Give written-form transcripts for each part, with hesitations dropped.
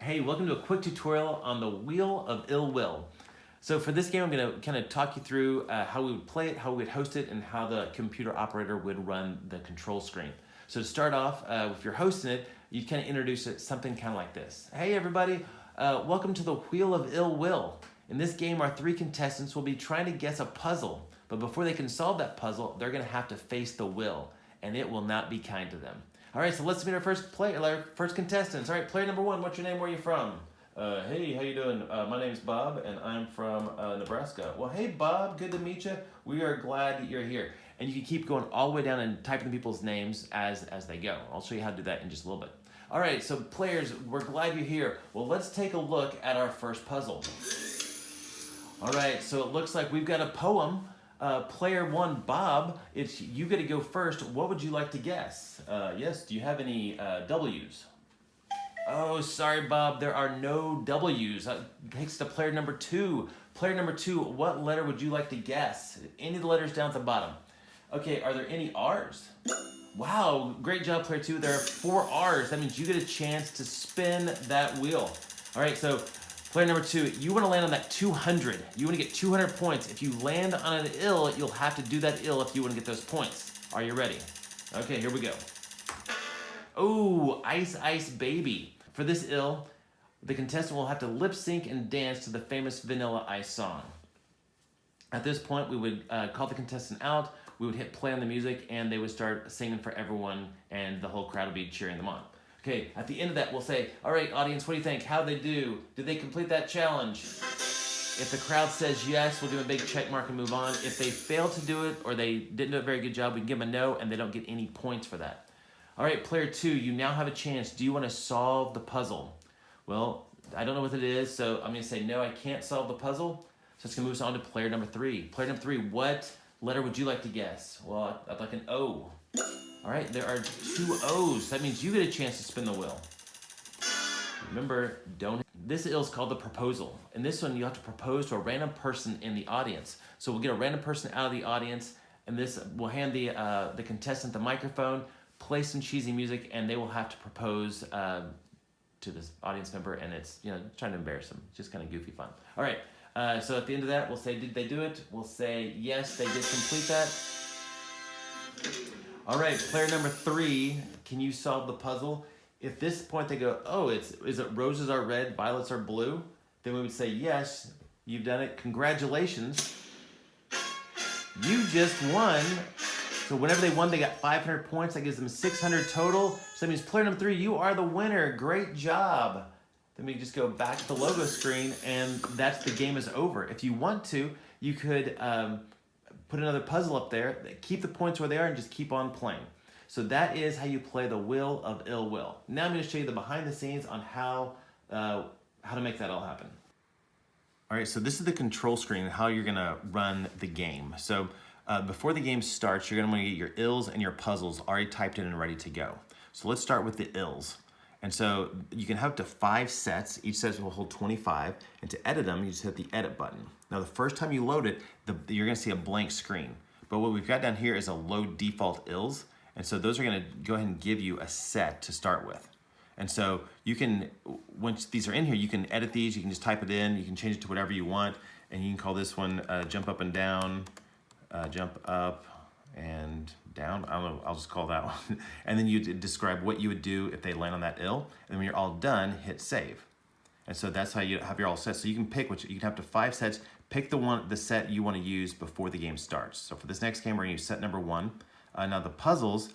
Hey, welcome to a quick tutorial on the Wheel of Ill Will. So for this game, I'm going to kind of talk you through how we would play it, how we would host it, and how the computer operator would run the control screen. So to start off, if you're hosting it, you kind of introduce it something kind of like this. Hey everybody, welcome to the Wheel of Ill Will. In this game, our three contestants will be trying to guess a puzzle, but before they can solve that puzzle, they're going to have to face the wheel, and it will not be kind to them. All right, so let's meet our first contestants. All right, player number one, what's your name, where are you from? Hey, how you doing? My name's Bob, and I'm from Nebraska. Well, hey, Bob, good to meet you. We are glad that you're here. And you can keep going all the way down and typing people's names as they go. I'll show you how to do that in just a little bit. All right, so players, we're glad you're here. Well, let's take a look at our first puzzle. All right, so it looks like we've got a poem. Player one, Bob, it's you get to go first. What would you like to guess? Yes, do you have any W's? Oh, sorry, Bob, there are no W's. Takes to player number two. Player number two, what letter would you like to guess? Any of the letters down at the bottom. Okay, are there any R's? Wow, great job, player two. There are 4 R's. That means you get a chance to spin that wheel. All right, so player number two, you want to land on that 200. You want to get 200 points. If you land on an ill, you'll have to do that ill if you want to get those points. Are you ready? Okay, here we go. Oh, Ice Ice Baby. For this ill, the contestant will have to lip sync and dance to the famous Vanilla Ice song. At this point, we would call the contestant out, we would hit play on the music, and they would start singing for everyone, and the whole crowd would be cheering them on. Okay, at the end of that, we'll say, all right, audience, what do you think? How'd they do? Did they complete that challenge? If the crowd says yes, we'll give them a big check mark and move on. If they fail to do it or they didn't do a very good job, we can give them a no, and they don't get any points for that. All right, player two, you now have a chance. Do you want to solve the puzzle? Well, I don't know what it is, so I'm going to say, no, I can't solve the puzzle. So it's going to move us on to player number three. Player number three, what letter would you like to guess? Well, I'd like an O. All right, there are 2 O's. That means you get a chance to spin the wheel. Remember, this ill is called the proposal. In this one, you have to propose to a random person in the audience. So we'll get a random person out of the audience, and we'll hand the contestant the microphone, play some cheesy music, and they will have to propose to this audience member, and it's, trying to embarrass them. It's just kind of goofy fun. All right, so at the end of that, we'll say, did they do it? We'll say, yes, they did complete that. All right, player number three, can you solve the puzzle? If this point they go, oh, is it roses are red, violets are blue? Then we would say, yes, you've done it. Congratulations. You just won. So whenever they won, they got 500 points. That gives them 600 total. So that means player number three, you are the winner. Great job. Then we just go back to the logo screen, and the game is over. If you want to, you could put another puzzle up there, keep the points where they are, and just keep on playing. So that is how you play the Wheel of Ill Will. Now I'm going to show you the behind the scenes on how to make that all happen. All right, so this is the control screen and how you're going to run the game. So before the game starts, you're going to want to get your ills and your puzzles already typed in and ready to go. So let's start with the ills. And so you can have up to 5 sets. Each set will hold 25. And to edit them, you just hit the edit button. Now the first time you load it, you're going to see a blank screen. But what we've got down here is a load default ills. And so those are going to go ahead and give you a set to start with. And so you can, once these are in here, you can edit these. You can just type it in. You can change it to whatever you want. And you can call this one jump up and down, jump up and down. I don't know, I'll just call that one. And then you describe what you would do if they land on that ill. And when you're all done, hit save. And so that's how you have your all set. So you can pick you can have up to 5 sets. Pick the set you want to use before the game starts. So for this next game, we're going to use set number 1. Now the puzzles,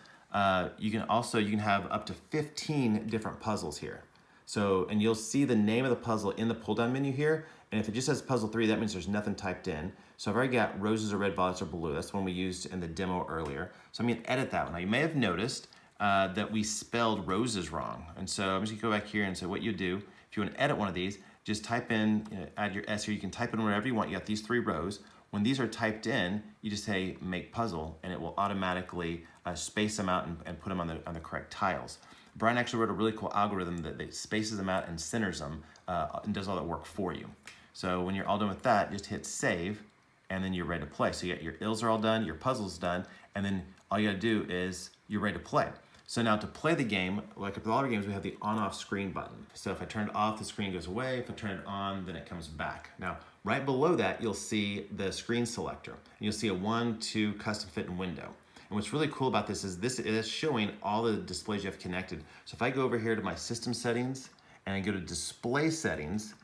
you can have up to 15 different puzzles here. So, and you'll see the name of the puzzle in the pull down menu here. And if it just says puzzle 3, that means there's nothing typed in. So I've already got roses are red, violets are blue. That's the one we used in the demo earlier. So I'm going to edit that one. Now you may have noticed that we spelled roses wrong. And so I'm just going to go back here and say what you do. If you want to edit one of these, just type in, add your S here. You can type in wherever you want. You got these 3 rows. When these are typed in, you just say make puzzle, and it will automatically space them out and put them on the correct tiles. Brian actually wrote a really cool algorithm that spaces them out and centers them and does all that work for you. So when you're all done with that, just hit save, and then you're ready to play. So you got your ills are all done, your puzzle's done, and then all you gotta do is you're ready to play. So now to play the game, like with all our games, we have the on-off screen button. So if I turn it off, the screen goes away. If I turn it on, then it comes back. Now, right below that, you'll see the screen selector. You'll see a 1, 2 custom fit and window. And what's really cool about this is showing all the displays you have connected. So if I go over here to my system settings and I go to display settings,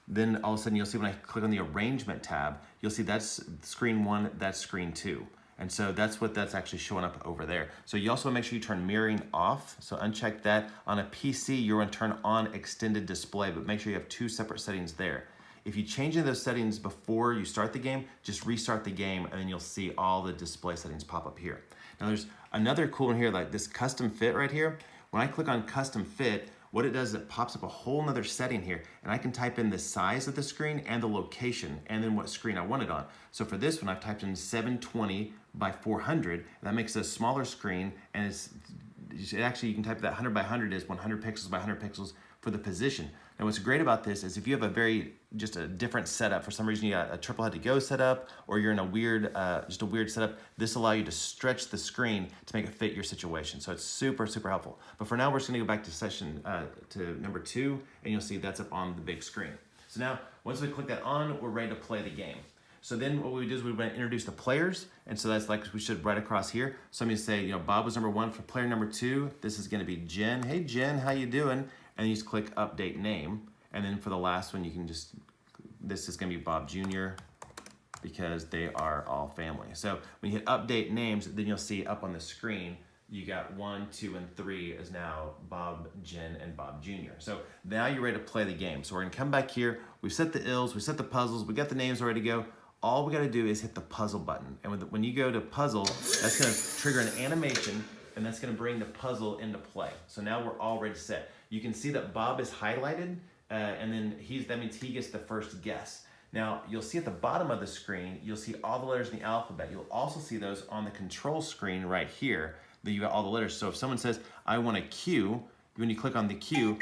then all of a sudden you'll see when I click on the arrangement tab, you'll see that's screen 1, that's screen 2. And so that's actually showing up over there. So you also want to make sure you turn mirroring off. So uncheck that. On a PC, you're going to turn on extended display, but make sure you have 2 separate settings there. If you change any of those settings before you start the game, just restart the game and then you'll see all the display settings pop up here. Now there's another cool one here, like this custom fit right here. When I click on custom fit, what it does is it pops up a whole nother setting here, and I can type in the size of the screen and the location and then what screen I want it on. So for this one, I've typed in 720 by 400. That makes it a smaller screen, and actually you can type that 100 by 100 is 100 pixels by 100 pixels for the position. Now what's great about this is if you have just a different setup, for some reason you got a triple head to go setup, or you're in a weird, just a weird setup, this will allow you to stretch the screen to make it fit your situation. So it's super, super helpful. But for now, we're just gonna go back to number 2, and you'll see that's up on the big screen. So now, once we click that on, we're ready to play the game. So then what we do is we want to introduce the players, and so that's like we should right across here. So I'm gonna say, Bob was number 1. For player number 2, this is gonna be Jen. Hey Jen, how you doing? And you just click update name. And then for the last one, this is gonna be Bob Jr. because they are all family. So when you hit update names, then you'll see up on the screen, you got 1, 2, and 3 is now Bob, Jen, and Bob Jr. So now you're ready to play the game. So we're gonna come back here. We've set the ills, we set the puzzles, we got the names ready to go. All we gotta do is hit the puzzle button. And when you go to puzzle, that's gonna trigger an animation, and that's gonna bring the puzzle into play. So now we're already set. You can see that Bob is highlighted, and then that means he gets the first guess. Now, you'll see at the bottom of the screen, you'll see all the letters in the alphabet. You'll also see those on the control screen right here, that you got all the letters. So if someone says, I want a Q, when you click on the Q,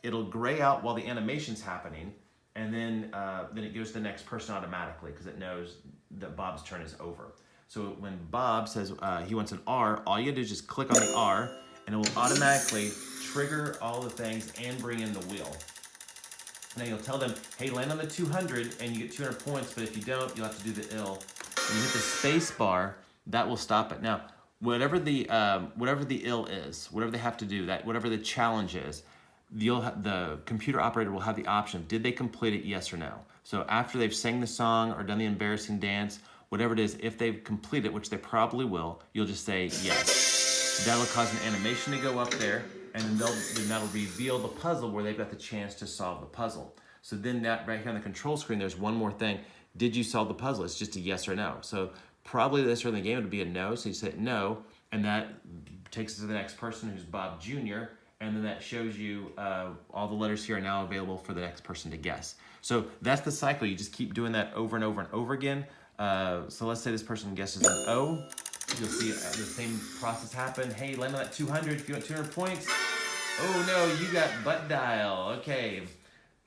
it'll gray out while the animation's happening, and then it goes to the next person automatically because it knows that Bob's turn is over. So when Bob says he wants an R, all you gotta do is just click on the R, and it will automatically trigger all the things and bring in the wheel. Now you'll tell them, hey, land on the 200 and you get 200 points, but if you don't, you'll have to do the ill. When you hit the space bar, that will stop it. Now, whatever the ill is, whatever they have to do, whatever the challenge is, the computer operator will have the option, did they complete it, yes or no? So after they've sang the song or done the embarrassing dance, whatever it is, if they've completed it, which they probably will, you'll just say yes. That'll cause an animation to go up there, and then that'll reveal the puzzle where they've got the chance to solve the puzzle. So then that right here on the control screen, there's one more thing. Did you solve the puzzle? It's just a yes or no. So probably this early in the game would be a no, so you say no, and that takes us to the next person who's Bob Jr., and then that shows you all the letters here are now available for the next person to guess. So that's the cycle. You just keep doing that over and over and over again. So let's say this person guesses an O. You'll see the same process happen. Hey, land on that 200 if you want 200 points. Oh no, you got butt dial. Okay.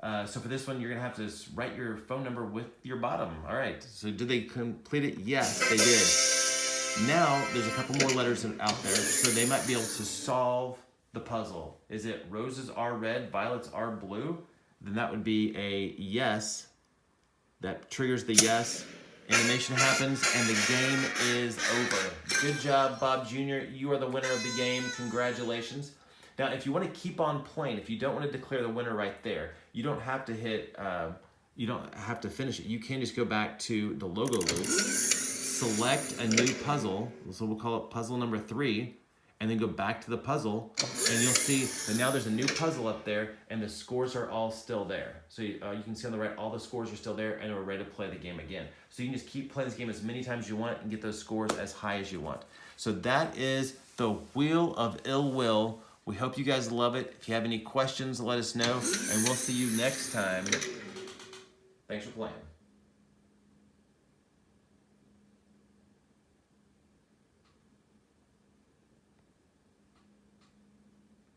So for this one, you're gonna have to write your phone number with your bottom. All right, so did they complete it? Yes, they did. Now, there's a couple more letters out there, so they might be able to solve the puzzle. Is it roses are red, violets are blue? Then that would be a yes. That triggers the yes. Animation happens, and the game is over. Good job, Bob Jr. You are the winner of the game. Congratulations. Now, if you want to keep on playing, if you don't want to declare the winner right there, you don't have to you don't have to finish it. You can just go back to the logo loop, select a new puzzle, so we'll call it puzzle number 3, and then go back to the puzzle, and you'll see that now there's a new puzzle up there, and the scores are all still there. So you can see on the right, all the scores are still there, and we're ready to play the game again. So you can just keep playing this game as many times as you want and get those scores as high as you want. So that is the Wheel of Ill Will. We hope you guys love it. If you have any questions, let us know, and we'll see you next time. Thanks for playing.